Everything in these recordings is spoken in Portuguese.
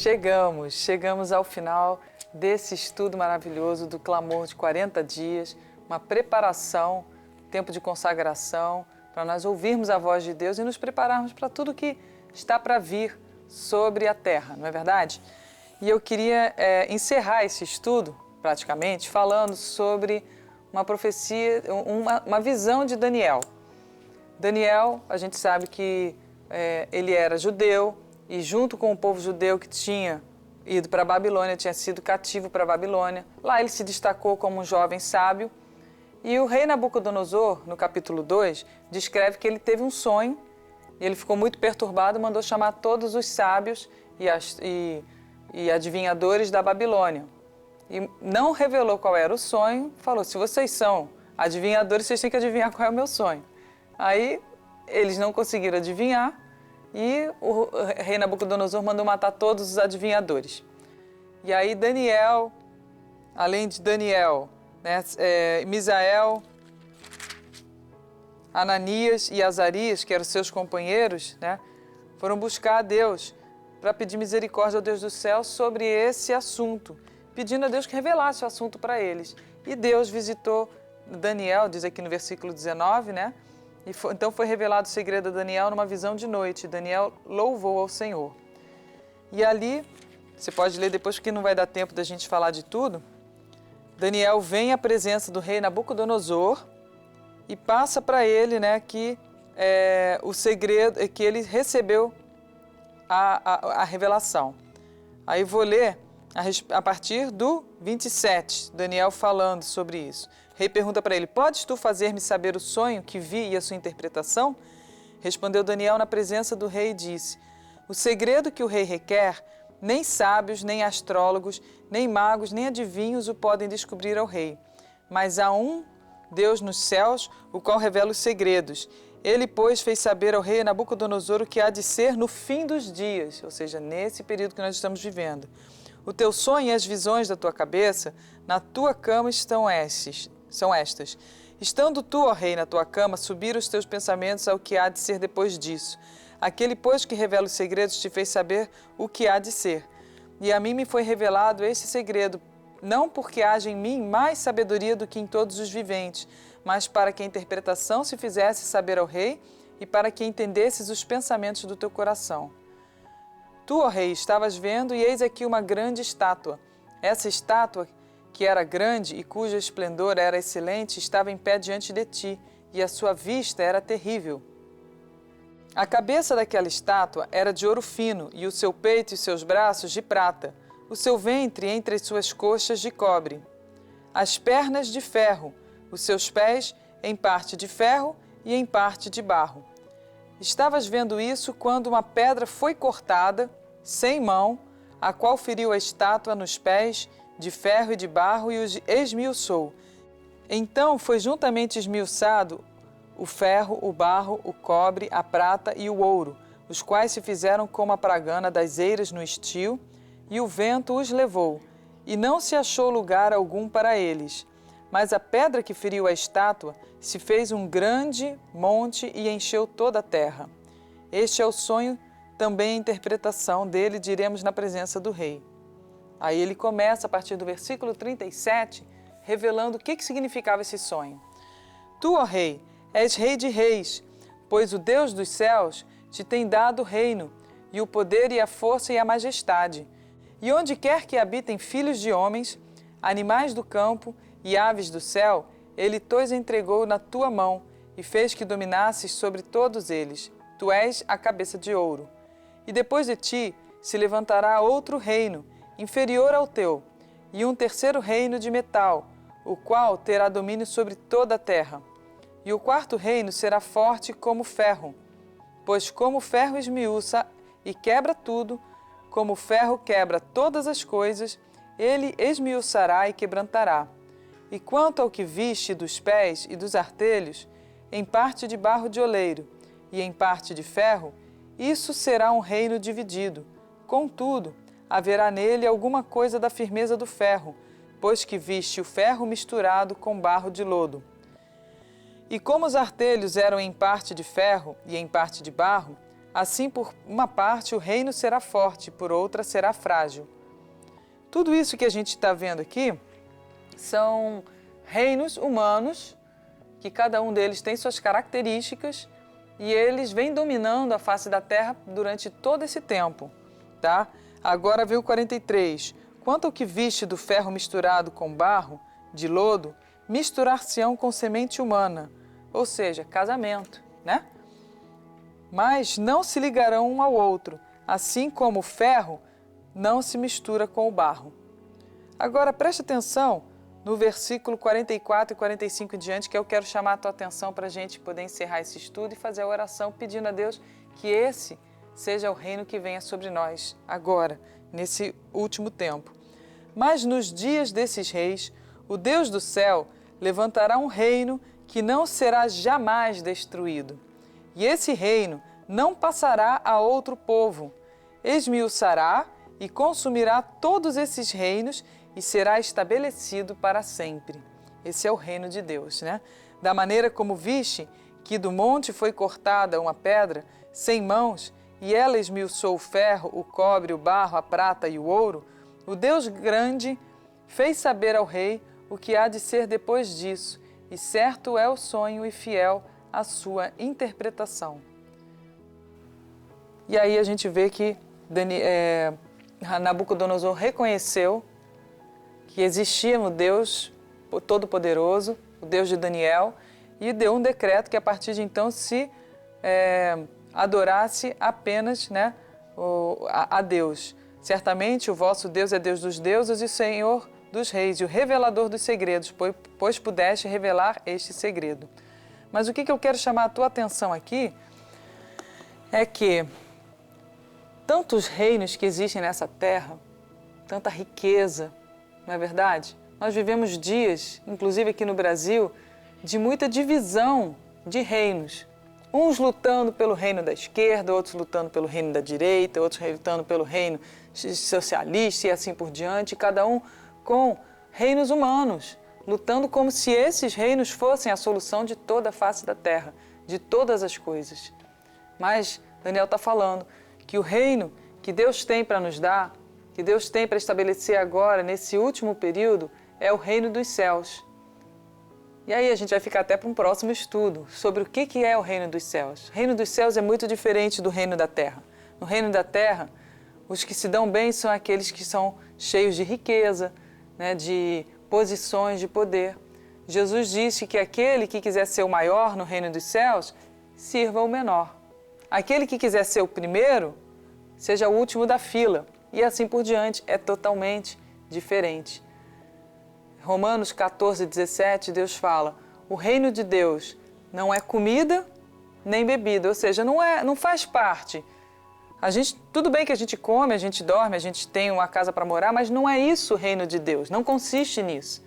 Chegamos ao final desse estudo maravilhoso do clamor de 40 dias, uma preparação, tempo de consagração, para nós ouvirmos a voz de Deus e nos prepararmos para tudo que está para vir sobre a terra, não é verdade? E eu queria encerrar esse estudo, praticamente, falando sobre uma profecia, uma visão de Daniel. Daniel, a gente sabe que ele era judeu e junto com o povo judeu que tinha ido para a Babilônia, tinha sido cativo para a Babilônia, lá ele se destacou como um jovem sábio. E o rei Nabucodonosor, no capítulo 2, descreve que ele teve um sonho, e ele ficou muito perturbado, mandou chamar todos os sábios e adivinhadores da Babilônia. E não revelou qual era o sonho, falou, se vocês são adivinhadores, vocês têm que adivinhar qual é o meu sonho. Aí eles não conseguiram adivinhar e o rei Nabucodonosor mandou matar todos os adivinhadores. E aí Daniel, além de Daniel, Misael, Ananias e Azarias, que eram seus companheiros, foram buscar a Deus para pedir misericórdia ao Deus do céu sobre esse assunto, pedindo a Deus que revelasse o assunto para eles. E Deus visitou Daniel, diz aqui no versículo 19, então foi revelado o segredo a Daniel numa visão de noite. Daniel louvou ao Senhor. E ali, você pode ler depois porque não vai dar tempo da gente falar de tudo, Daniel vem à presença do rei Nabucodonosor e passa para ele que o segredo é que ele recebeu a revelação. Aí vou ler a partir do 27, Daniel falando sobre isso. O rei pergunta para ele, podes tu fazer-me saber o sonho que vi e a sua interpretação? Respondeu Daniel na presença do rei e disse, o segredo que o rei requer, nem sábios, nem astrólogos, nem magos, nem adivinhos o podem descobrir ao rei. Mas há um Deus nos céus, o qual revela os segredos. Ele, pois, fez saber ao rei Nabucodonosor o que há de ser no fim dos dias, ou seja, nesse período que nós estamos vivendo. O teu sonho e as visões da tua cabeça, na tua cama são estas. Estando tu, ó rei, na tua cama, subir os teus pensamentos ao que há de ser depois disso. Aquele, pois, que revela os segredos, te fez saber o que há de ser. E a mim me foi revelado esse segredo, não porque haja em mim mais sabedoria do que em todos os viventes, mas para que a interpretação se fizesse saber ao rei e para que entendesses os pensamentos do teu coração. Tu, ó rei, estavas vendo e eis aqui uma grande estátua. Essa estátua, que era grande e cujo esplendor era excelente, estava em pé diante de ti, e a sua vista era terrível. A cabeça daquela estátua era de ouro fino, e o seu peito e seus braços de prata, o seu ventre entre as suas coxas de cobre, as pernas de ferro, os seus pés em parte de ferro e em parte de barro. Estavas vendo isso quando uma pedra foi cortada, sem mão, a qual feriu a estátua nos pés, de ferro e de barro, e os esmiuçou. Então foi juntamente esmiuçado o ferro, o barro, o cobre, a prata e o ouro, os quais se fizeram como a pragana das eiras no estio, e o vento os levou, e não se achou lugar algum para eles. Mas a pedra que feriu a estátua se fez um grande monte e encheu toda a terra. Este é o sonho, também a interpretação dele, diremos na presença do rei. Aí ele começa, a partir do versículo 37, revelando o que significava esse sonho. Tu, ó rei, és rei de reis, pois o Deus dos céus te tem dado o reino, e o poder e a força e a majestade. E onde quer que habitem filhos de homens, animais do campo e aves do céu, ele tos entregou na tua mão, e fez que dominasses sobre todos eles. Tu és a cabeça de ouro. E depois de ti se levantará outro reino, inferior ao teu, e um terceiro reino de metal, o qual terá domínio sobre toda a terra. E o quarto reino será forte como ferro, pois como o ferro esmiuça e quebra tudo, como o ferro quebra todas as coisas, ele esmiuçará e quebrantará. E quanto ao que viste dos pés e dos artelhos, em parte de barro de oleiro e em parte de ferro, isso será um reino dividido. Contudo, haverá nele alguma coisa da firmeza do ferro, pois que viste o ferro misturado com barro de lodo. E como os artelhos eram em parte de ferro e em parte de barro, Assim, por uma parte, o reino será forte, por outra, será frágil. Tudo isso que a gente está vendo aqui são reinos humanos, que cada um deles tem suas características, e eles vêm dominando a face da terra durante todo esse tempo, tá? Agora vem o 43. Quanto ao que viste do ferro misturado com barro, de lodo, misturar-se-ão com semente humana, ou seja, casamento, né? Mas não se ligarão um ao outro, assim como o ferro não se mistura com o barro. Agora preste atenção no versículo 44 e 45 em diante, que eu quero chamar a tua atenção para a gente poder encerrar esse estudo e fazer a oração pedindo a Deus que esse seja o reino que venha sobre nós agora, nesse último tempo. Mas nos dias desses reis, o Deus do céu levantará um reino que não será jamais destruído. E esse reino não passará a outro povo. Esmiuçará e consumirá todos esses reinos e será estabelecido para sempre. Esse é o reino de Deus, né? Da maneira como viste que do monte foi cortada uma pedra sem mãos e ela esmiuçou o ferro, o cobre, o barro, a prata e o ouro, o Deus grande fez saber ao rei o que há de ser depois disso, e certo é o sonho e fiel a sua interpretação. E aí a gente vê que Nabucodonosor reconheceu que existia um Deus Todo-Poderoso, o Deus de Daniel, e deu um decreto que a partir de então se adorasse apenas, né, a Deus. Certamente o vosso Deus é Deus dos deuses e Senhor dos reis, e o revelador dos segredos, pois pudeste revelar este segredo. Mas o que eu quero chamar a tua atenção aqui é que tantos reinos que existem nessa terra, tanta riqueza, não é verdade? Nós vivemos dias, inclusive aqui no Brasil, de muita divisão de reinos. Uns lutando pelo reino da esquerda, outros lutando pelo reino da direita, outros lutando pelo reino socialista e assim por diante, cada um com reinos humanos, lutando como se esses reinos fossem a solução de toda a face da terra, de todas as coisas. Mas Daniel está falando que o reino que Deus tem para nos dar, que Deus tem para estabelecer agora, nesse último período, é o reino dos céus. E aí a gente vai ficar até para um próximo estudo sobre o que é o reino dos céus. O reino dos céus é muito diferente do reino da terra. No reino da terra, os que se dão bem são aqueles que são cheios de riqueza, né, de posições de poder. Jesus disse que aquele que quiser ser o maior no reino dos céus, sirva o menor. Aquele que quiser ser o primeiro, seja o último da fila. E assim por diante, é totalmente diferente. Romanos 14, 17, Deus fala, o reino de Deus não é comida nem bebida, ou seja, não faz parte. Tudo bem que a gente come, a gente dorme, a gente tem uma casa para morar, mas não é isso o reino de Deus, não consiste nisso.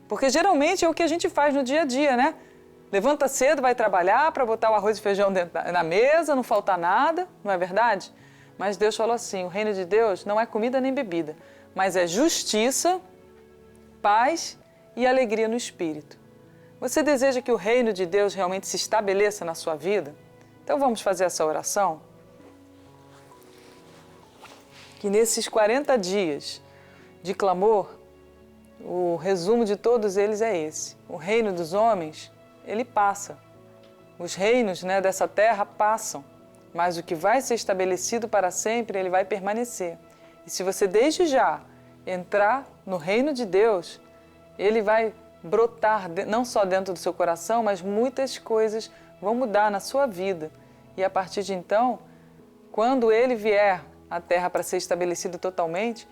Porque geralmente é o que a gente faz no dia a dia, né? Levanta cedo, vai trabalhar para botar o arroz e feijão na mesa, não faltar nada, não é verdade? Mas Deus falou assim, o reino de Deus não é comida nem bebida, mas é justiça, paz e alegria no Espírito. Você deseja que o reino de Deus realmente se estabeleça na sua vida? Então vamos fazer essa oração? Que nesses 40 dias de clamor, o resumo de todos eles é esse. O reino dos homens, ele passa. Os reinos, né, dessa terra passam, mas o que vai ser estabelecido para sempre, ele vai permanecer. E se você desde já entrar no reino de Deus, ele vai brotar não só dentro do seu coração, mas muitas coisas vão mudar na sua vida. E a partir de então, quando ele vier à terra para ser estabelecido totalmente,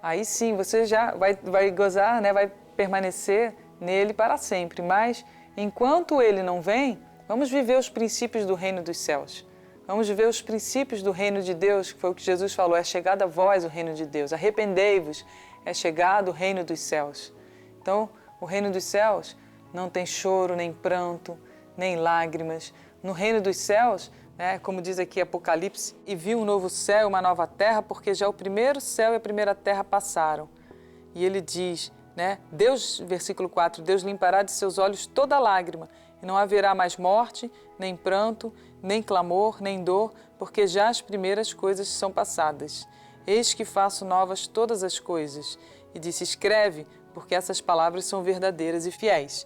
aí sim você já vai gozar, né, vai permanecer nele para sempre. Mas enquanto ele não vem, vamos viver os princípios do reino dos céus. Vamos viver os princípios do reino de Deus, que foi o que Jesus falou, é chegado a vós o reino de Deus. Arrependei-vos, é chegado o reino dos céus. Então, o reino dos céus não tem choro, nem pranto, nem lágrimas. No reino dos céus, como diz aqui Apocalipse, e viu um novo céu e uma nova terra, porque já o primeiro céu e a primeira terra passaram. E ele diz, Deus, versículo 4, Deus limpará de seus olhos toda lágrima, e não haverá mais morte, nem pranto, nem clamor, nem dor, porque já as primeiras coisas são passadas. Eis que faço novas todas as coisas. E disse, escreve, porque essas palavras são verdadeiras e fiéis.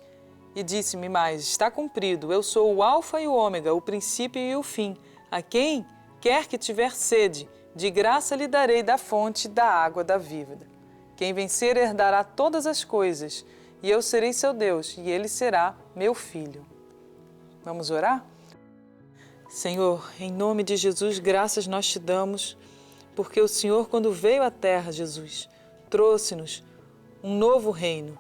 E disse-me mais, está cumprido, eu sou o alfa e o ômega, o princípio e o fim. A quem quer que tiver sede, de graça lhe darei da fonte da água da vida. Quem vencer herdará todas as coisas, e eu serei seu Deus, e ele será meu filho. Vamos orar? Senhor, em nome de Jesus, graças nós te damos, porque o Senhor, quando veio à terra, Jesus, trouxe-nos um novo reino,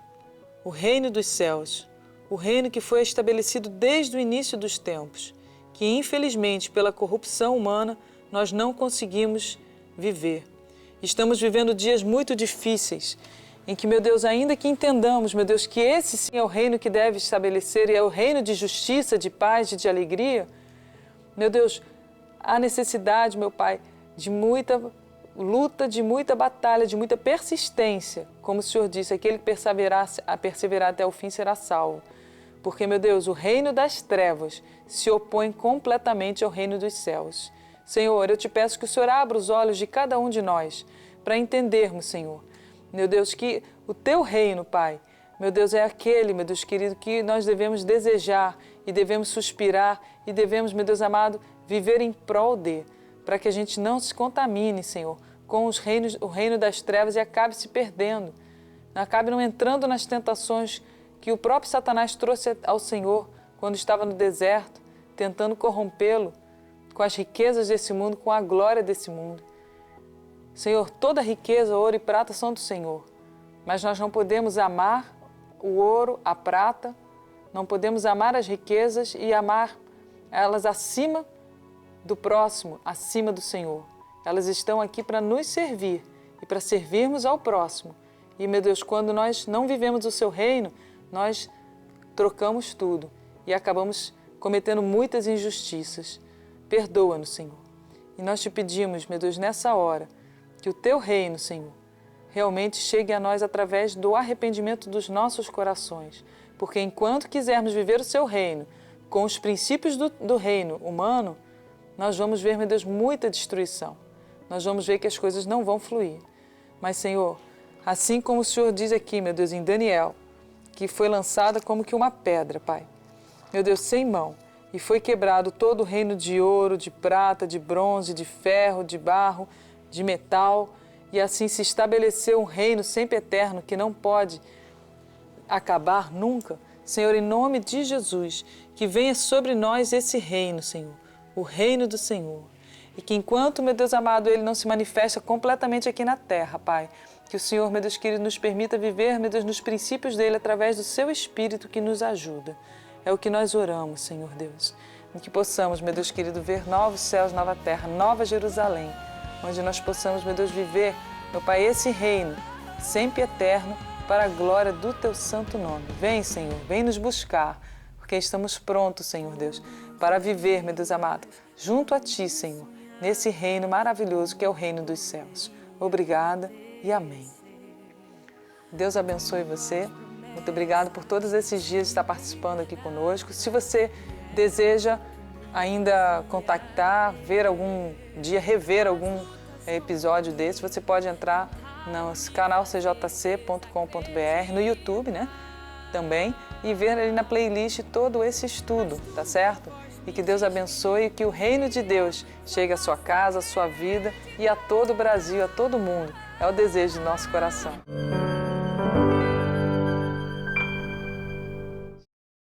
o reino dos céus, o reino que foi estabelecido desde o início dos tempos, que infelizmente pela corrupção humana nós não conseguimos viver. Estamos vivendo dias muito difíceis, em que, meu Deus, ainda que entendamos, meu Deus, que esse sim é o reino que deve estabelecer e é o reino de justiça, de paz e de alegria, meu Deus, há necessidade, meu Pai, de muita luta, de muita batalha, de muita persistência. Como o Senhor disse, aquele que perseverar até o fim será salvo. Porque, meu Deus, o reino das trevas se opõe completamente ao reino dos céus. Senhor, eu te peço que o Senhor abra os olhos de cada um de nós para entendermos, Senhor, meu Deus, que o teu reino, Pai, meu Deus, é aquele, meu Deus querido, que nós devemos desejar e devemos suspirar e devemos, meu Deus amado, viver em prol de, para que a gente não se contamine, Senhor, com o reino das trevas e acabe se perdendo, acabe não entrando nas tentações que o próprio Satanás trouxe ao Senhor quando estava no deserto, tentando corrompê-lo com as riquezas desse mundo, com a glória desse mundo. Senhor, toda riqueza, ouro e prata são do Senhor, mas nós não podemos amar o ouro, a prata, não podemos amar as riquezas e amar elas acima do próximo, acima do Senhor. Elas estão aqui para nos servir e para servirmos ao próximo. E, meu Deus, quando nós não vivemos o seu reino, nós trocamos tudo e acabamos cometendo muitas injustiças. Perdoa-nos, Senhor. E nós te pedimos, meu Deus, nessa hora, que o teu reino, Senhor, realmente chegue a nós através do arrependimento dos nossos corações. Porque enquanto quisermos viver o seu reino com os princípios do reino humano, nós vamos ver, meu Deus, muita destruição. Nós vamos ver que as coisas não vão fluir. Mas, Senhor, assim como o Senhor diz aqui, meu Deus, em Daniel, que foi lançada como que uma pedra, Pai, meu Deus, sem mão, e foi quebrado todo o reino de ouro, de prata, de bronze, de ferro, de barro, de metal, e assim se estabeleceu um reino sempre eterno que não pode acabar nunca. Senhor, em nome de Jesus, que venha sobre nós esse reino, Senhor, o reino do Senhor. E que enquanto, meu Deus amado, ele não se manifesta completamente aqui na terra, Pai, que o Senhor, meu Deus querido, nos permita viver, meu Deus, nos princípios dele através do seu Espírito que nos ajuda. É o que nós oramos, Senhor Deus. E que possamos, meu Deus querido, ver novos céus, nova terra, nova Jerusalém, onde nós possamos, meu Deus, viver, meu Pai, esse reino sempre eterno para a glória do teu santo nome. Vem, Senhor, vem nos buscar, porque estamos prontos, Senhor Deus, para viver, meu Deus amado, junto a ti, Senhor, nesse reino maravilhoso que é o reino dos céus. Obrigada e amém. Deus abençoe você. Muito obrigada por todos esses dias de estar participando aqui conosco. Se você deseja ainda contactar, ver algum dia, rever algum episódio desse, você pode entrar no canal cjc.com.br, no YouTube, né? Também, e ver ali na playlist todo esse estudo, tá certo? E que Deus abençoe e que o reino de Deus chegue à sua casa, à sua vida e a todo o Brasil, a todo mundo. É o desejo do nosso coração.